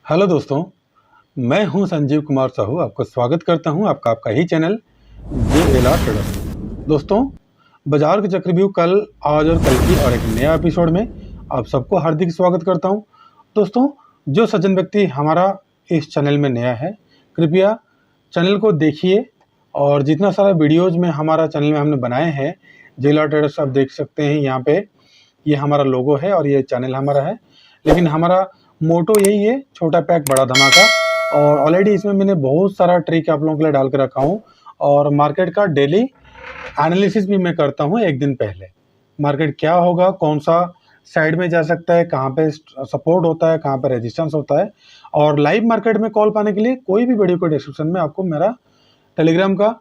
Hello दोस्तों, मैं हूं संजीव कुमार साहू। आपका स्वागत करता हूं आपका आपका ही चैनल JLR ट्रेडर्स में। दोस्तों, बाजार के चक्रव्यूह कल, आज और कल की और एक नया एपिसोड में आप सबको हार्दिक स्वागत करता हूं। दोस्तों, जो सज्जन व्यक्ति हमारा इस चैनल में नया है, कृपया चैनल को देखिए और जितना सारा वीडियोज़ में हमारा चैनल में हमने बनाए हैं, JLR ट्रेडर्स आप देख सकते हैं। यहाँ पे ये हमारा लोगो है और ये चैनल हमारा है, लेकिन हमारा मोटो यही है, छोटा पैक बड़ा धमाका। और ऑलरेडी इसमें मैंने बहुत सारा ट्रिक आप लोगों के लिए डाल के रखा हूँ और मार्केट का डेली एनालिसिस भी मैं करता हूँ। एक दिन पहले मार्केट क्या होगा, कौन सा साइड में जा सकता है, कहाँ पे सपोर्ट होता है, कहाँ पे रेजिस्टेंस होता है। और लाइव मार्केट में कॉल पाने के लिए कोई भी वीडियो को डिस्क्रिप्शन में आपको मेरा टेलीग्राम का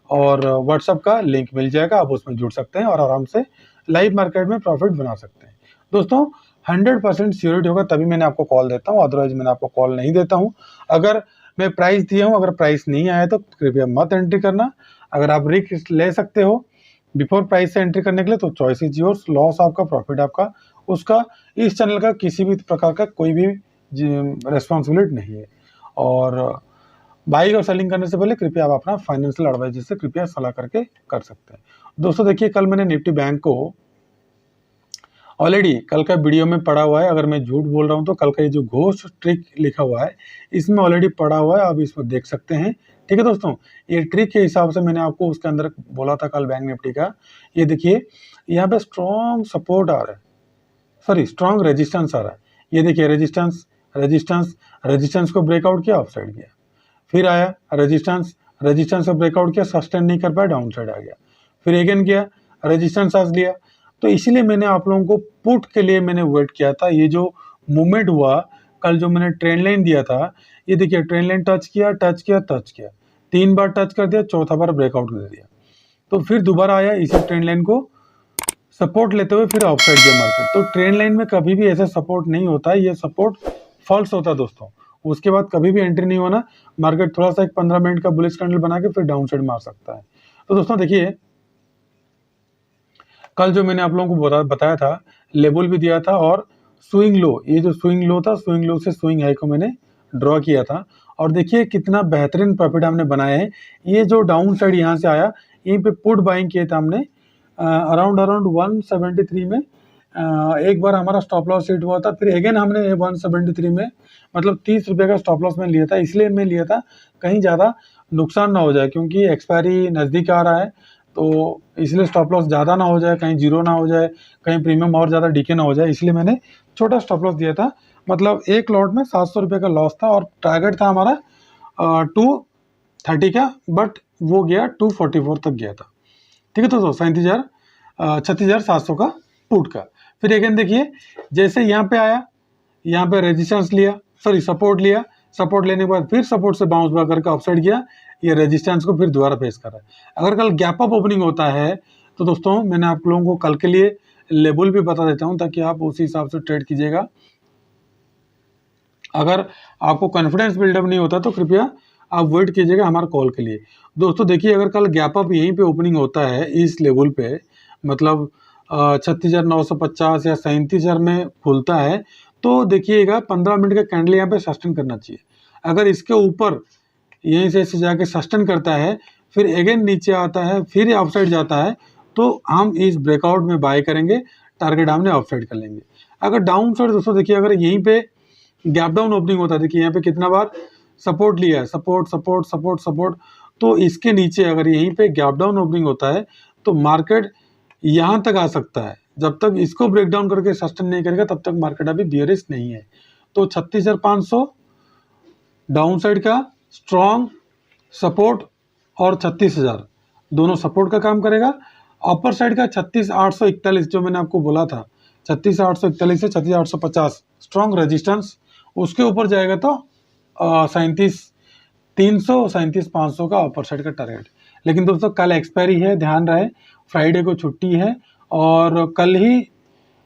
और व्हाट्सअप का लिंक मिल जाएगा। आप उसमें जुड़ सकते हैं और आराम से लाइव मार्केट में प्रॉफिट बना सकते हैं। दोस्तों, 100% श्योरिटी होगा तभी मैंने आपको कॉल देता हूँ, अदरवाइज मैंने आपको कॉल नहीं देता हूँ। अगर मैं प्राइस दिया हूँ, अगर प्राइस नहीं आया तो कृपया मत एंट्री करना। अगर आप रिस्क ले सकते हो बिफोर प्राइस से एंट्री करने के लिए तो चॉइस इज योर्स। लॉस आपका, प्रॉफिट आपका, उसका इस चैनल का किसी भी प्रकार का कोई भी रेस्पॉन्सिबिलिटी नहीं है। और बाइंग और सेलिंग करने से पहले कृपया आप अपना फाइनेंशियल एडवाइजर से कृपया सलाह करके कर सकते हैं। दोस्तों देखिए, कल मैंने निफ्टी बैंक को ऑलरेडी कल का वीडियो में पढ़ा हुआ है। अगर मैं झूठ बोल रहा हूं तो कल का ये जो घोस्ट ट्रिक लिखा हुआ है इसमें ऑलरेडी पढ़ा हुआ है, आप इसको देख सकते हैं। ठीक है दोस्तों, ये ट्रिक के हिसाब से मैंने आपको उसके अंदर बोला था कल बैंक निफ्टी का। ये देखिए, यहाँ पे स्ट्रॉन्ग सपोर्ट आ रहा है, सॉरी स्ट्रॉन्ग रेजिस्टेंस आ रहा है। ये देखिए, रेजिस्टेंस रेजिस्टेंस रेजिस्टेंस को ब्रेकआउट किया, अपसाइड गया, फिर आया रेजिस्टेंस, रेजिस्टेंस को ब्रेकआउट किया, सस्टेन नहीं कर पाया, डाउन साइड आ गया, फिर अगेन किया, रेजिस्टेंस आज लिया। तो इसीलिए मैंने आप लोगों को पुट के लिए मैंने वेट किया था। ये जो मूवमेंट हुआ कल, जो मैंने ट्रेंड लाइन दिया था, ये देखिए ट्रेंड लाइन टच किया, टच किया, टच किया, 3 बार टच कर दिया, चौथा बार ब्रेकआउट कर दिया, तो फिर दोबारा आया इसी ट्रेंड लाइन को सपोर्ट लेते हुए फिर अपसाइड गया मार्केट। तो ट्रेंड लाइन में कभी भी ऐसा सपोर्ट नहीं होता है, ये सपोर्ट फॉल्स होता है दोस्तों। उसके बाद कभी भी एंट्री नहीं होना, मार्केट थोड़ा सा एक 15 मिनट का बुलिश कैंडल बना के फिर डाउन साइड मार सकता है। तो दोस्तों देखिए, कल जो मैंने आप लोगों को बताया था, लेवल भी दिया था और स्विंग लो, ये जो स्विंग लो था, स्विंग लो से स्विंग हाई को मैंने ड्रॉ किया था। और देखिए कितना बेहतरीन प्रॉफिट हमने बनाया है। ये जो डाउन साइड यहाँ से आया, यहीं पे पुट बाइंग किया था हमने अराउंड 173 में। एक बार हमारा स्टॉप लॉस हिट हुआ था, फिर अगेन हमने 173 में मतलब 30 रुपये का स्टॉप लॉस में लिया था। इसलिए मैं लिया था कहीं ज़्यादा नुकसान ना हो जाए, क्योंकि एक्सपायरी नज़दीक आ रहा है, तो इसलिए स्टॉप लॉस ज़्यादा ना हो जाए, कहीं जीरो ना हो जाए, कहीं प्रीमियम और ज़्यादा डीके ना हो जाए, इसलिए मैंने छोटा स्टॉप लॉस दिया था। मतलब एक लॉट में 700 रुपये का लॉस था और टारगेट था हमारा 230 का, बट वो गया 244 तक गया था। ठीक है दोस्तों, 36,700 का पुट का। फिर अगेन देखिए, जैसे यहाँ पे आया, यहाँ पे रेजिस्टेंस लिया, सॉरी सपोर्ट लिया, सपोर्ट लेने के बाद फिर सपोर्ट से बाउंस बैक करके अपसाइड गया, ये रेजिस्टेंस को फिर दोबारा फेस कर रहा है। अगर कल गैप अप ओपनिंग होता है तो दोस्तों मैंने आप लोगों को कल के लिए लेवल भी बता देता हूं ताकि आप उसी हिसाब से ट्रेड कीजिएगा। अगर आपको कॉन्फिडेंस बिल्डअप नहीं होता तो कृपया आप वेट कीजिएगा हमारे कॉल के लिए। दोस्तों देखिए, अगर कल गैप अप यहीं पे ओपनिंग होता है इस लेवल पे, मतलब 36,950 या 37,000 में खुलता है, तो देखिएगा 15 मिनट का कैंडल यहाँ पे सस्टेन करना चाहिए। अगर इसके ऊपर यहीं से ऐसे जाके सस्टेन करता है, फिर अगेन नीचे आता है, फिर अपसाइड जाता है, तो हम इस ब्रेकआउट में बाय करेंगे, टारगेट हमने अपसाइड कर लेंगे। अगर डाउन साइड दोस्तों देखिए, अगर यहीं पे गैप डाउन ओपनिंग होता है, देखिए यहाँ पे कितना बार सपोर्ट लिया है, सपोर्ट सपोर्ट सपोर्ट सपोर्ट, तो इसके नीचे अगर यहीं पे गैप डाउन ओपनिंग होता है तो मार्केट यहाँ तक आ सकता है। जब तक इसको ब्रेक डाउन करके सस्टेन नहीं करेगा तब तक मार्केट अभी बियरिश नहीं है। तो 36,500 डाउन साइड का स्ट्रॉन्ग सपोर्ट और 36,000 दोनों सपोर्ट का काम करेगा। अपर साइड का 36,841 जो मैंने आपको बोला था, 36,841 से 36,850 स्ट्रॉन्ग रेजिस्टेंस, उसके ऊपर जाएगा तो 37,300 37,500 का अपर साइड का टारगेट। लेकिन दोस्तों कल एक्सपायरी है, ध्यान रहे, फ्राइडे को छुट्टी है और कल ही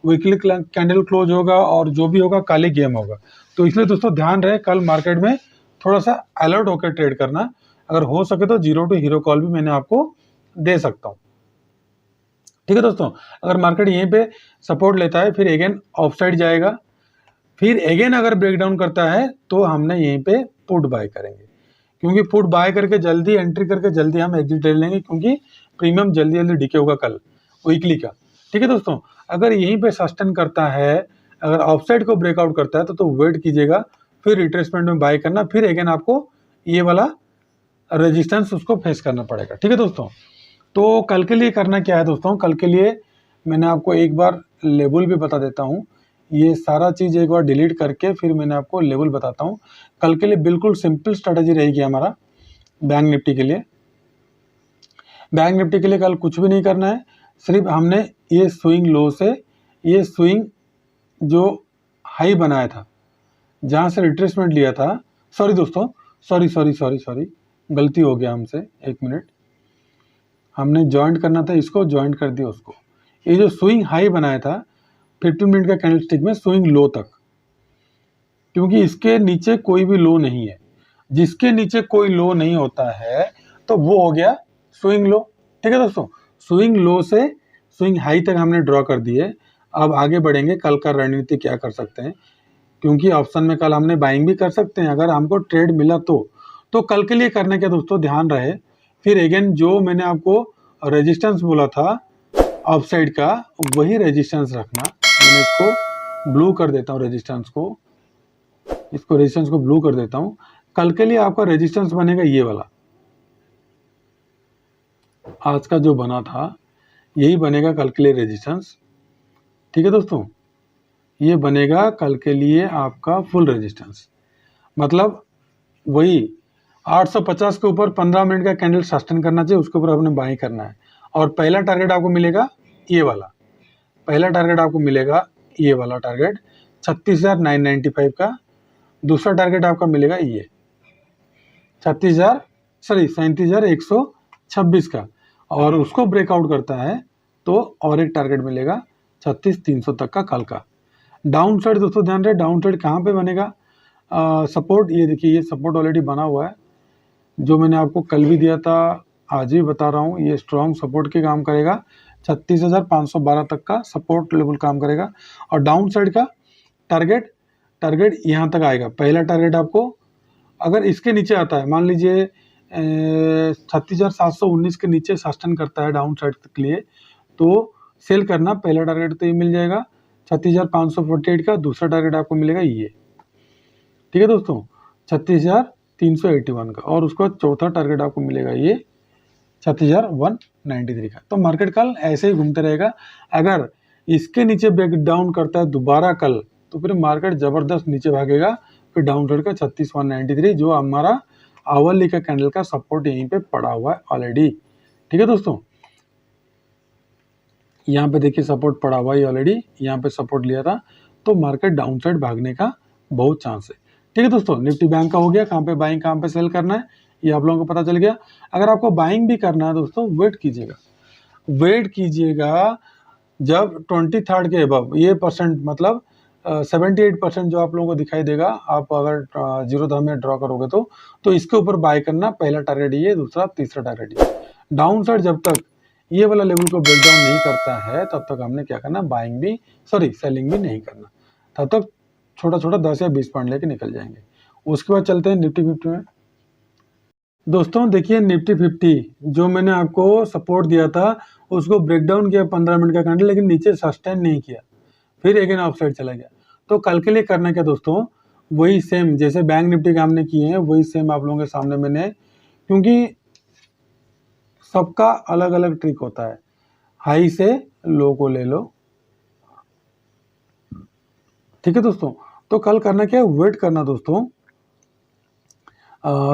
वीकली कैंडल क्लोज होगा और जो भी होगा कल ही गेम होगा। तो इसलिए दोस्तों ध्यान रहे, कल मार्केट में थोड़ा सा अलर्ट होकर ट्रेड करना। अगर हो सके तो 0 टू हीरो कॉल भी मैंने आपको दे सकता हूँ। ठीक है दोस्तों, अगर मार्केट यहीं पे सपोर्ट लेता है फिर अगेन ऑफ साइड जाएगा, फिर अगेन अगर ब्रेकडाउन करता है तो हमने यहीं पे पुट बाय करेंगे, क्योंकि पुट बाय करके जल्दी एंट्री करके जल्दी हम एग्जिट ले लेंगे, क्योंकि प्रीमियम जल्दी जल्दी डिके होगा कल वीकली का। ठीक है दोस्तों, अगर यहीं पे सस्टेन करता है, अगर ऑफसाइड को ब्रेकआउट करता है तो वेट कीजिएगा, फिर रिट्रेसमेंट में बाय करना, फिर अगेन आपको ये वाला रेजिस्टेंस उसको फेस करना पड़ेगा। ठीक है दोस्तों, तो कल के लिए करना क्या है दोस्तों, कल के लिए मैंने आपको एक बार लेवल भी बता देता हूँ। ये सारा चीज़ एक बार डिलीट करके फिर मैंने आपको लेवल बताता हूँ। कल के लिए बिल्कुल सिंपल स्ट्रेटजी रहेगी हमारा बैंक निफ्टी के लिए। बैंक निफ्टी के लिए कल कुछ भी नहीं करना है, सिर्फ हमने ये स्विंग लो से ये स्विंग जो हाई बनाया था, जहाँ से रिट्रेसमेंट लिया था, सॉरी दोस्तों, सॉरी गलती हो गया हमसे, एक मिनट, हमने जॉइंट करना था, इसको जॉइंट कर दिया उसको। ये जो स्विंग हाई बनाया था 15 मिनट का कैंडलस्टिक में स्विंग लो तक, क्योंकि इसके नीचे कोई भी लो नहीं है, जिसके नीचे कोई लो नहीं होता है तो वो हो गया स्विंग लो। ठीक है दोस्तों, स्विंग लो से स्विंग हाई तक हमने ड्रॉ कर दिए। अब आगे बढ़ेंगे, कल का रणनीति क्या कर सकते हैं, क्योंकि ऑप्शन में कल हमने बाइंग भी कर सकते हैं अगर हमको ट्रेड मिला तो कल के लिए करने के दोस्तों ध्यान रहे। फिर अगेन जो मैंने आपको रेजिस्टेंस बोला था अपसाइड का, वही रेजिस्टेंस रखना। मैंने इसको ब्लू कर देता हूँ, रेजिस्टेंस को ब्लू कर देता हूँ। कल के लिए आपका रेजिस्टेंस बनेगा ये वाला, आज का जो बना था यही बनेगा कल के लिए रेजिस्टेंस। ठीक है दोस्तों, ये बनेगा कल के लिए आपका फुल रेजिस्टेंस, मतलब वही 850 के ऊपर 15 मिनट का कैंडल सस्टेन करना चाहिए, उसके ऊपर आपने बाई करना है। और पहला टारगेट आपको मिलेगा ये वाला, पहला टारगेट आपको मिलेगा ये वाला टारगेट 36,995 का। दूसरा टारगेट आपका मिलेगा ये 37,126 का, और उसको ब्रेकआउट करता है तो और एक टारगेट मिलेगा 36,300 तक का कल का। डाउन साइड दोस्तों ध्यान रहे, डाउन साइड कहाँ पे बनेगा, सपोर्ट, ये देखिए ये सपोर्ट ऑलरेडी बना हुआ है, जो मैंने आपको कल भी दिया था, आज भी बता रहा हूँ, ये स्ट्रॉन्ग सपोर्ट के काम करेगा। 36,512 तक का सपोर्ट लेवल काम करेगा। और डाउन साइड का टारगेट यहाँ तक आएगा। पहला टारगेट आपको अगर इसके नीचे आता है, मान लीजिए 36,719 के नीचे सस्टेन करता है डाउन साइड के लिए, तो सेल करना। पहला टारगेट तो ये मिल जाएगा 36,548 का, दूसरा टारगेट आपको मिलेगा ये, ठीक है दोस्तों, 36,381 का, और उसका चौथा टारगेट आपको मिलेगा ये 36,193 का। तो मार्केट कल ऐसे ही घूमते रहेगा। अगर इसके नीचे ब्रेक डाउन करता है दोबारा कल, तो फिर मार्केट जबरदस्त नीचे भागेगा, फिर डाउन साइड का 36,193, जो हमारा आवरली का कैंडल का सपोर्ट यहीं पे पड़ा हुआ है ऑलरेडी। ठीक है दोस्तों, यहाँ पे देखिए सपोर्ट पड़ा हुआ है ऑलरेडी, यहाँ पे सपोर्ट लिया था, तो मार्केट डाउन साइड भागने का बहुत चांस है। ठीक है दोस्तों, निफ्टी बैंक का हो गया, कहाँ पे बाइंग कहाँ पे सेल करना है ये आप लोगों को पता चल गया। अगर आपको बाइंग भी करना है दोस्तों, वेट कीजिएगा जब 23rd के अबव ये परसेंट, मतलब 78% जो आप लोगों को दिखाई देगा, आप अगर 0 दर में ड्रॉ करोगे तो इसके ऊपर बाय करना। पहला टारगेट ये, दूसरा तीसरा टारगेट ये। डाउन साइड जब तक ये वाला लेवल को ब्रेक डाउन नहीं करता है, तब तक हमने क्या करना, सेलिंग भी नहीं करना। तब तक छोटा 10 या 20 पॉइंट लेके निकल जाएंगे। उसके बाद चलते हैं निफ्टी 50 में। दोस्तों देखिए, निफ्टी 50 जो मैंने आपको सपोर्ट दिया था, उसको ब्रेकडाउन किया 15 मिनट का कैंडल, लेकिन नीचे सस्टेन नहीं किया, फिर अगेन अपसाइड चला गया। तो कल के लिए करना क्या दोस्तों, वही सेम जैसे बैंक निफ्टी के हमने किए हैं, वही सेम आप लोगों के सामने मैंने, क्योंकि सबका अलग अलग ट्रिक होता है। हाई से लो को ले लो, ठीक है दोस्तों। तो कल करना क्या है, वेट करना दोस्तों,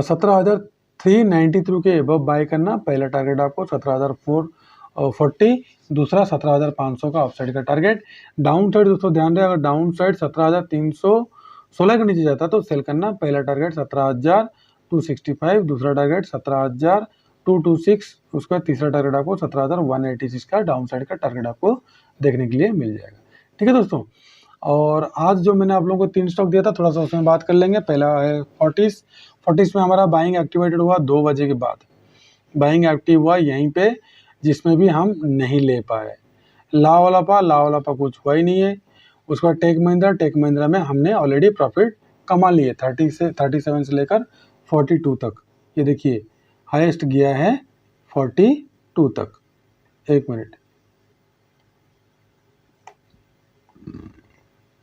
17,393 के अबव बाय करना। पहला टारगेट आपको 17,440, दूसरा 17,500 का अपसाइड का टारगेट। डाउन साइड दोस्तों ध्यान रहे, अगर डाउन साइड 17,316 के नीचे जाता तो सेल करना। पहला टारगेट 17,265, दूसरा टारगेट 17,226, उसका तीसरा टारगेट आपको 17,186 का डाउन साइड का टारगेट आपको देखने के लिए मिल जाएगा। ठीक है दोस्तों, और आज जो मैंने आप लोगों को 3 स्टॉक दिया था, थोड़ा सा उसमें बात कर लेंगे। पहला है फोर्टिस में हमारा बाइंग एक्टिवेटेड हुआ 2 बजे के बाद, बाइंग एक्टिव हुआ यहीं पे, जिसमें भी हम नहीं ले पाए। लावालापा कुछ हुआ ही नहीं है। उसके बाद टेक महिंद्रा में हमने ऑलरेडी प्रॉफिट कमा लिए 37 से लेकर 42 तक। ये देखिए हाईएस्ट गया है 42 तक। एक मिनट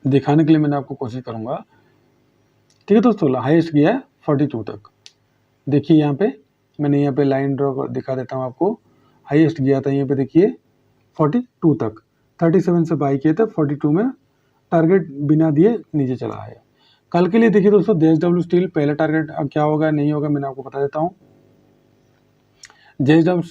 दिखाने के लिए मैंने आपको कोशिश करूंगा। ठीक है दोस्तों, हाईएस्ट गया है 42 तक। देखिए यहाँ पे मैंने यहाँ पे लाइन ड्रॉ कर दिखा देता हूँ आपको। हाईएस्ट गया था यहाँ पे देखिए 42 तक, 37 से बाई किए थे, 42 में टारगेट बिना दिए नीचे चला है। कल के लिए देखिए दोस्तों जेएसडब्ल्यू स्टील पहला टारगेट क्या होगा नहीं होगा मैंने आपको बता देता हूँ। जेएसडब्ल्यू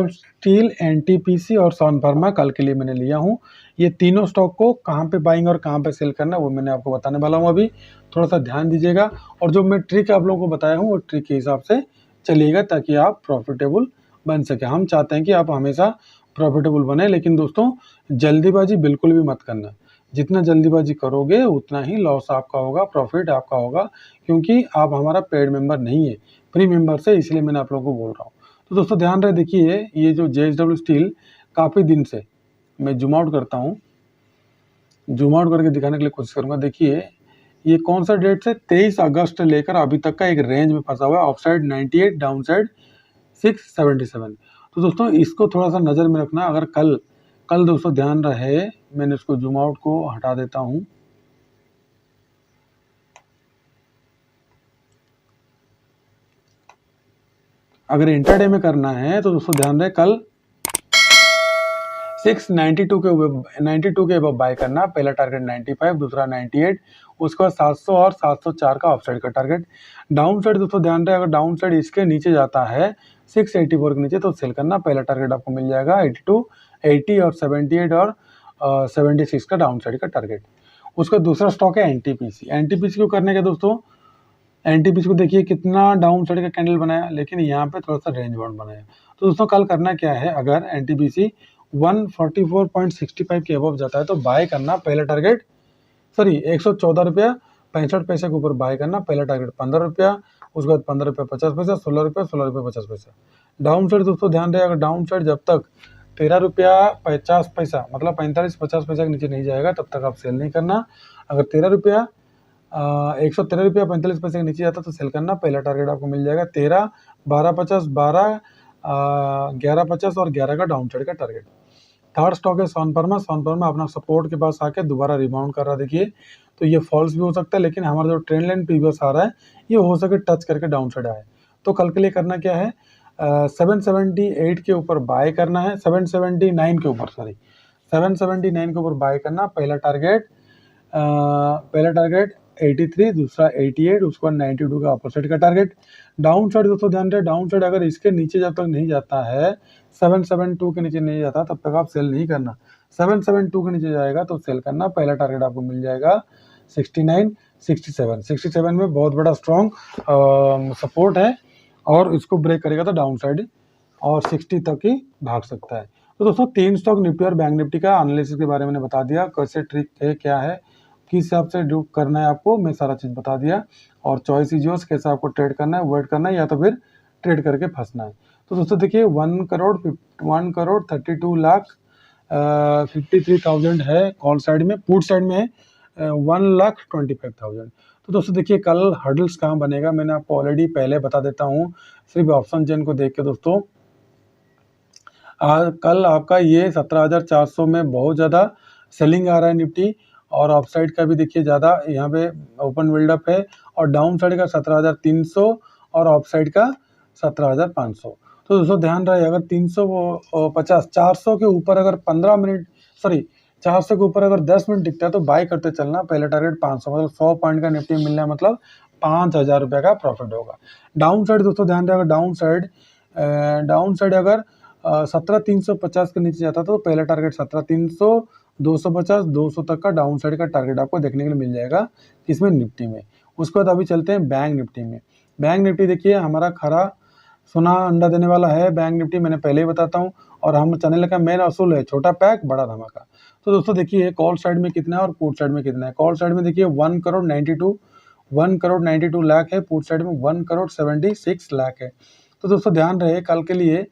स्टील, एनटीपीसी और सन फार्मा कल के लिए मैंने लिया हूँ। ये तीनों स्टॉक को कहाँ पे बाइंग और कहाँ पे सेल करना है वो मैंने आपको बताने वाला हूँ। अभी थोड़ा सा ध्यान दीजिएगा और जो मैं ट्रिक आप लोगों को बताया हूँ वो ट्रिक के हिसाब से चलिएगा ताकि आप प्रॉफिटेबल बन सके। हम चाहते हैं कि आप हमेशा प्रॉफिटेबल बने, लेकिन दोस्तों जल्दीबाजी बिल्कुल भी मत करना। जितना जल्दीबाजी करोगे उतना ही लॉस आपका होगा, प्रॉफिट आपका होगा, क्योंकि आप हमारा पेड मेंबर नहीं है, फ्री मेंबर से, इसलिए मैंने आप लोगों को बोल रहा हूँ। तो दोस्तों ध्यान रहे, देखिए ये जो जेएसडब्ल्यू स्टील काफ़ी दिन से, मैं जूम आउट करता हूँ, जूम आउट करके दिखाने के लिए कोशिश करूँगा। देखिए ये कौन सा डेट से 23 अगस्त लेकर अभी तक का एक रेंज में फंसा हुआ है, ऑफ साइड 98, डाउन साइड 677। तो दोस्तों इसको थोड़ा सा नज़र में रखना। अगर कल दोस्तों ध्यान रहे, मैंने इसको जूम आउट को हटा देता हूँ। अगर इंटरडे में करना है तो दोस्तों ध्यान रहे, कल 692 के अबव बाय करना। पहला टारगेट 95, दूसरा 98, उसके बाद 700 और 704 का ऑफसाइड का टारगेट। डाउन साइड दोस्तों ध्यान रहे, अगर डाउन साइड इसके नीचे जाता है 684 के नीचे तो सेल करना। पहला टारगेट आपको मिल जाएगा 82, 80 और 78 और 76 का डाउन साइड का टारगेट। उसका दूसरा स्टॉक है एनटीपीसी। एनटीपीसी को करने के दोस्तों, एनटीपीसी को देखिए कितना डाउन साइड का कैंडल बनाया, लेकिन यहाँ पे थोड़ा सा रेंज बाउंड बनाया। तो दोस्तों कल करना क्या है, अगर एनटीपीसी 144.65 के अबव जाता है तो बाय करना। पहला टारगेट 114 रुपया 65 पैसे के ऊपर बाय करना। पहला टारगेट 15 रुपया, उसके बाद 15 रुपया 50 पैसा, 16 रुपया, 16 रुपया 50 पैसा। डाउन साइड दोस्तों ध्यान रहे, अगर डाउन साइड जब तक 13 रुपया 50 पैसा मतलब 45-50 पैसा के नीचे नहीं जाएगा तब तक आप सेल नहीं करना। अगर 13 रुपया 113 रुपया 45 पैसे के नीचे जाता तो सेल करना। पहला टारगेट आपको मिल जाएगा 13, 12.50, 12, 11.50 और 11 का डाउन साइड का टारगेट। थर्ड स्टॉक है सन फार्मा अपना सपोर्ट के पास आके दोबारा रिबाउंड कर रहा है। देखिए तो ये फॉल्स भी हो सकता है, लेकिन हमारा जो ट्रेंड लाइन प्रीवियस आ रहा है ये हो सके टच करके डाउन साइड आए। तो कल के लिए करना क्या है, 778 के ऊपर बाय करना है, 779 के ऊपर 779 के ऊपर बाय करना। पहला टारगेट 83, दूसरा 88, उसके बाद 92 का अपोजिट का टारगेट। डाउन साइड दोस्तों ध्यान रहे, डाउन साइड अगर इसके नीचे जब तक नहीं जाता है, 772 के नीचे नहीं जाता तब तक आप सेल नहीं करना। 772 के नीचे जाएगा तो सेल करना। पहला टारगेट आपको मिल जाएगा 69, 67 में बहुत बड़ा स्ट्रॉन्ग सपोर्ट है और इसको ब्रेक करेगा तो डाउन साइड और 60 तक ही भाग सकता है। तो दोस्तों 3 स्टॉक निफ्टी और बैंक निफ्टी का एनालिसिस के बारे में बता दिया, कैसे ट्रिक है, क्या है, किस हिसाब से जो करना है आपको, मैं सारा चीज़ बता दिया। और चॉइस इज योर्स, कैसे आपको ट्रेड करना है, वेट करना है या तो फिर ट्रेड करके फंसना है। तो दोस्तों देखिए 1 करोड़ 32 लाख 53,000 है कॉल साइड में, पुट साइड में है 1,25,000। तो दोस्तों देखिए कल हर्डल्स कहाँ बनेगा मैंने आपको ऑलरेडी पहले बता देता हूँ, सिर्फ ऑप्शन चेन को देख के दोस्तों। कल आपका ये 17,400 में बहुत ज़्यादा सेलिंग आ रहा है निफ्टी, और ऑफ साइड का भी देखिए ज़्यादा यहाँ पे ओपन बिल्डअप है, और डाउन साइड का 17,300 और ऑफ साइड का 17,500। तो दोस्तों ध्यान रहे, अगर 350 400 के ऊपर अगर 400 के ऊपर अगर 10 मिनट दिखता है तो बाय करते चलना। पहला टारगेट 500, मतलब 100 पॉइंट का निफ्टी मिलना है, मतलब 5,000 रुपये का प्रॉफिट होगा। डाउन साइड दोस्तों ध्यान रहे, अगर डाउन साइड अगर 17,350 के नीचे जाता तो पहला टारगेट 17,300, 250, 200 तक का डाउन साइड का टारगेट आपको देखने के लिए मिल जाएगा इसमें निफ्टी में। उसके बाद अभी चलते हैं बैंक निफ्टी में। बैंक निफ्टी देखिए हमारा खरा सोना अंडा देने वाला है बैंक निफ्टी, मैंने पहले ही बताता हूँ, और हम चैनल का मेन असूल है छोटा पैक बड़ा धमाका। तो दोस्तों देखिए कॉल साइड में कितना है और पुट साइड में कितना है। कॉल साइड में देखिए 1 करोड़ 92 लाख है, पुट साइड में 1 करोड़ 76 लाख है। तो दोस्तों ध्यान रहे, कल के लिए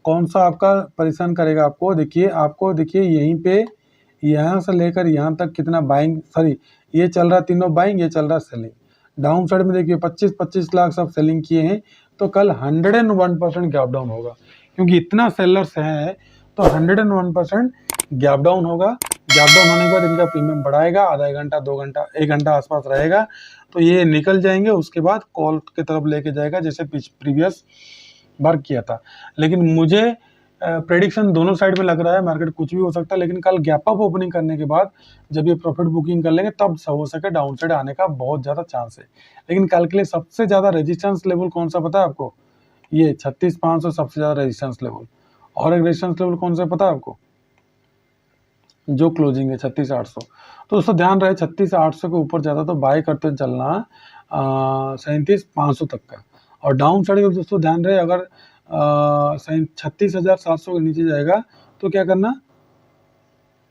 कौन सा आपका परेशान करेगा आपको, देखिए यहीं पे यहाँ से लेकर यहाँ तक कितना बाइंग, सॉरी ये चल रहा तीनों बाइंग, ये चल रहा सेलिंग। डाउन साइड में देखिए 25-25 लाख सब सेलिंग किए हैं, तो कल 101% गैप डाउन होगा, क्योंकि इतना सेलर्स हैं तो 101% गैप डाउन होगा। गैप डाउन होने के बाद इनका प्रीमियम बढ़ाएगा, आधा घंटा 2 घंटा 1 घंटा आसपास रहेगा, तो ये निकल जाएंगे। उसके बाद कॉल की तरफ लेके जाएगा जैसे प्रीवियस बार किया था। लेकिन मुझे प्रेडिक्शन दोनों साइड में लग रहा है, मार्केट कुछ भी हो सकता है, लेकिन कल गैप अप ओपनिंग करने के बाद जब ये प्रॉफिट बुकिंग कर लेंगे तब हो सके डाउन साइड आने का बहुत ज़्यादा चांस है। लेकिन कल के लिए सबसे ज़्यादा रेजिस्टेंस लेवल कौन सा पता है आपको? ये 36,500 सबसे ज़्यादा रेजिस्टेंस लेवल। और एक रेजिस्टेंस लेवल कौन सा पता है आपको? जो क्लोजिंग है 36,800। तो दोस्तों ध्यान रहे 36,800 के ऊपर ज़्यादा तो बाय करते चलना 37,500 तक का। और डाउन साइड का दोस्तों ध्यान रहे, अगर 36,700 के नीचे जाएगा तो क्या करना,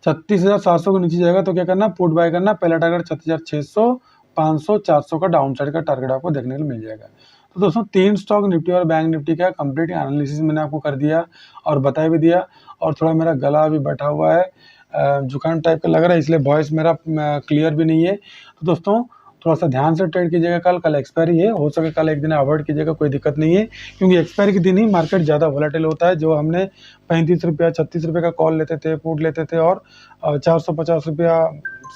36,700 के नीचे जाएगा तो क्या करना, पुट बाय करना। पहला टारगेट 36,600, 500, 400 का डाउन साइड का टारगेट आपको देखने को मिल जाएगा। तो दोस्तों 3 स्टॉक निफ्टी और बैंक निफ्टी का कंप्लीट एनालिसिस मैंने आपको कर दिया और बता भी दिया। और थोड़ा मेरा गला भी बैठा हुआ है, जुकाम टाइप का लग रहा है, इसलिए वॉइस मेरा क्लियर भी नहीं है। तो दोस्तों थोड़ा सा ध्यान से ट्रेड कीजिएगा। कल एक्सपायरी है, हो सके कल एक दिन अवॉइड कीजिएगा, कोई दिक्कत नहीं है, क्योंकि एक्सपायरी के दिन ही मार्केट ज़्यादा वोलेटिल होता है। जो हमने 35 रुपया 36 रुपये का कॉल लेते थे, पुट लेते थे, और 450 रुपया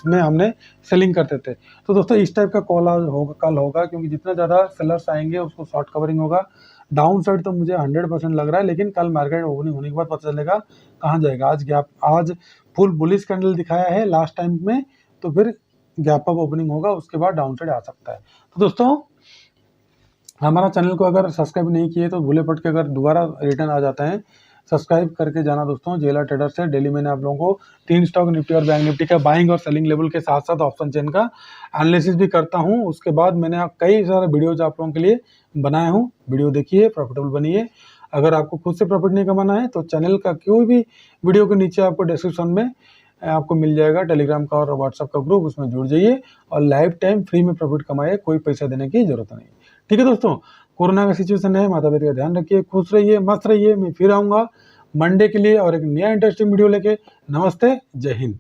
में हमने सेलिंग करते थे। तो दोस्तों इस टाइप का कॉल होगा कल होगा, क्योंकि जितना ज़्यादा सेलर्स आएंगे उसको शॉर्ट कवरिंग होगा। डाउन साइड तो मुझे 100% लग रहा है, लेकिन कल मार्केट ओपनिंग होने के बाद पता चलेगा कहाँ जाएगा। आज फुल बुलिश कैंडल दिखाया है लास्ट टाइम में, तो फिर गैप अप ओपनिंग होगा, उसके बाद डाउन साइड आ सकता है। तो दोस्तों हमारा चैनल को अगर सब्सक्राइब नहीं किए तो भूले पट के अगर दोबारा रिटर्न आ जाते हैं, सब्सक्राइब करके जाना दोस्तों। जेला ट्रेडर से डेली मैंने आप लोगों को 3 स्टॉक निफ्टी और बैंक निफ्टी का बाइंग और सेलिंग लेवल के साथ साथ ऑप्शन चेन का एनालिसिस भी करता हूं। उसके बाद मैंने कई सारे वीडियोज आप लोगों के लिए बनाए हूं, वीडियो देखिए, प्रॉफिटेबल बनिए। अगर आपको खुद से प्रॉफिट नहीं कमाना है तो चैनल का कोई भी वीडियो के नीचे आपको डिस्क्रिप्शन में आपको मिल जाएगा टेलीग्राम का और व्हाट्सएप का ग्रुप, उसमें जुड़ जाइए और लाइफ टाइम फ्री में प्रॉफिट कमाइए, कोई पैसा देने की जरूरत नहीं। ठीक है दोस्तों, कोरोना का सिचुएशन है, माता पिता का ध्यान रखिए, खुश रहिए, मस्त रहिए। मैं फिर आऊँगा मंडे के लिए और एक नया इंटरेस्टिंग वीडियो लेके। नमस्ते, जय हिंद।